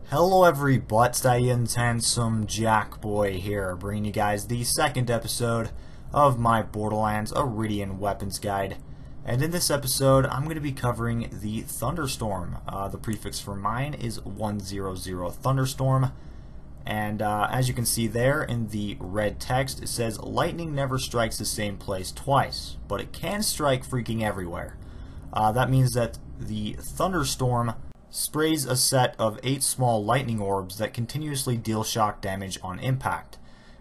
Hello everybody, handsome Jack Boy here, bringing you guys the second episode of my Borderlands Eridian Weapons Guide. And in this episode, I'm going to be covering the Thunderstorm. The prefix for mine is 100 Thunderstorm. And as you can see there in the red text, it says, lightning never strikes the same place twice, but it can strike freaking everywhere. That means that the Thunderstorm sprays a set of 8 small lightning orbs that continuously deal shock damage on impact,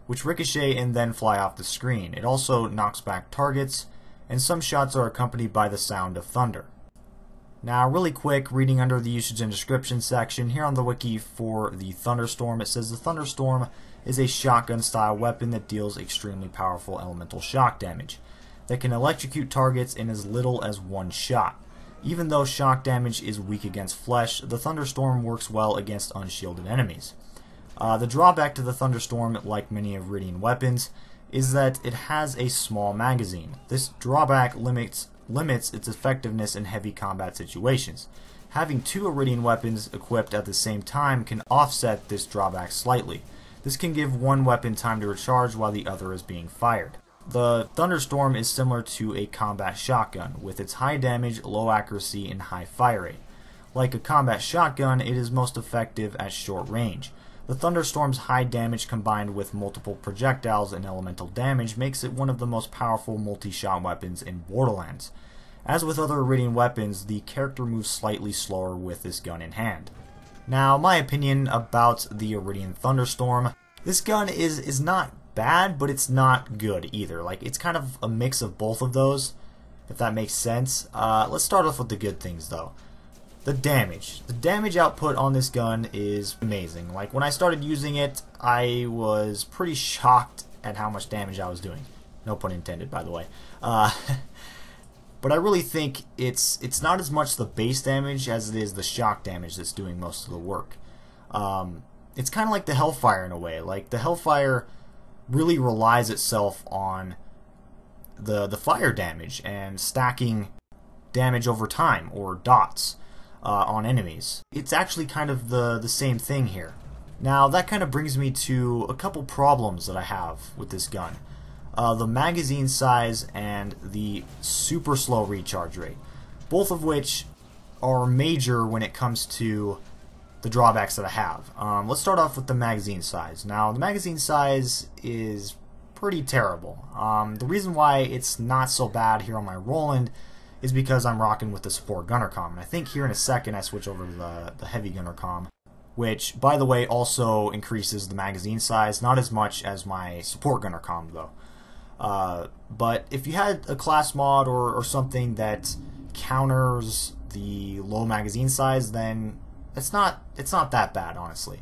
which ricochet and then fly off the screen. It also knocks back targets, and some shots are accompanied by the sound of thunder. Now, really quick, reading under the usage and description section, here on the wiki for the Thunderstorm, it says the Thunderstorm is a shotgun-style weapon that deals extremely powerful elemental shock damage that can electrocute targets in as little as 1 shot. Even though shock damage is weak against flesh, the Thunderstorm works well against unshielded enemies. The drawback to the Thunderstorm, like many Eridian weapons, is that it has a small magazine. This drawback limits its effectiveness in heavy combat situations. Having 2 Eridian weapons equipped at the same time can offset this drawback slightly. This can give one weapon time to recharge while the other is being fired. The Thunderstorm is similar to a combat shotgun, with its high damage, low accuracy, and high fire rate. Like a combat shotgun, it is most effective at short range. The Thunderstorm's high damage combined with multiple projectiles and elemental damage makes it one of the most powerful multi-shot weapons in Borderlands. As with other Eridian weapons, the character moves slightly slower with this gun in hand. Now, my opinion about the Eridian Thunderstorm, this gun is not bad, but it's not good either. Like, it's kind of a mix of both of those, if that makes sense. Let's start off with the good things, though. The damage. The damage output on this gun is amazing. Like, when I started using it, I was pretty shocked at how much damage I was doing. No pun intended, by the way. But I really think it's not as much the base damage as it is the shock damage that's doing most of the work. It's kind of like the Hellfire in a way. Like, the Hellfire really relies itself on the fire damage and stacking damage over time, or dots, on enemies. It's actually kind of the same thing here. Now, that kind of brings me to a couple problems that I have with this gun. The magazine size and the super slow recharge rate, both of which are major when it comes to the drawbacks that I have. Let's start off with the magazine size. Now, the magazine size is pretty terrible. The reason why it's not so bad here on my Roland is because I'm rocking with the support gunner comm. And I think here in a second I switch over to the heavy gunner comm, which, by the way, also increases the magazine size, not as much as my support gunner comm, though. But if you had a class mod or something that counters the low magazine size, then it's not that bad, honestly.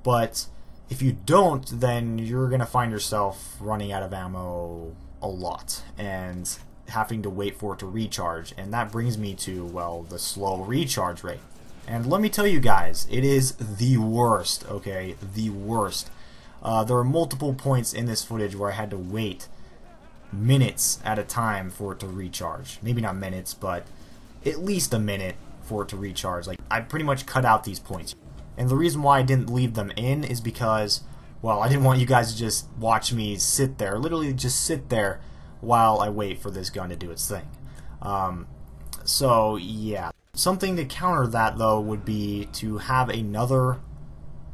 But if you don't, then you're gonna find yourself running out of ammo a lot and having to wait for it to recharge. And that brings me to, well, the slow recharge rate. And let me tell you guys, it is the worst, okay? The worst. There are multiple points in this footage where I had to wait minutes at a time for it to recharge. Maybe not minutes, but at least a minute for it to recharge. Like, I pretty much cut out these points. And the reason why I didn't leave them in is because, well, I didn't want you guys to just watch me sit there, literally just sit there while I wait for this gun to do its thing. So yeah, something to counter that, though, would be to have another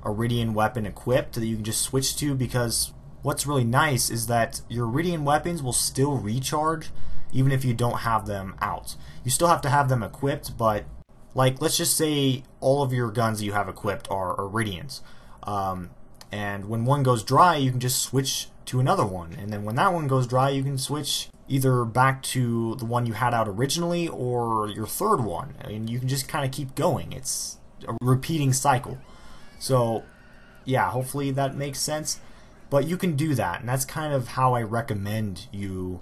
Eridian weapon equipped that you can just switch to, because what's really nice is that your Eridian weapons will still recharge even if you don't have them out. You still have to have them equipped, but like, let's just say all of your guns that you have equipped are Eridians. And when one goes dry, you can just switch to another one. And then when that one goes dry, you can switch either back to the one you had out originally or your third one. And you can just kind of keep going. It's a repeating cycle. So, yeah, hopefully that makes sense. But you can do that, and that's kind of how I recommend you.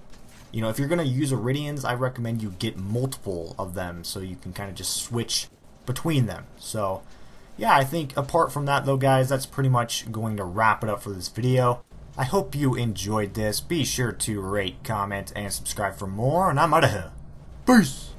You know, if you're going to use Eridians, I recommend you get multiple of them so you can kind of just switch between them. So, yeah, I think apart from that though, guys, that's pretty much going to wrap it up for this video. I hope you enjoyed this. Be sure to rate, comment, and subscribe for more, and I'm out of here. Peace!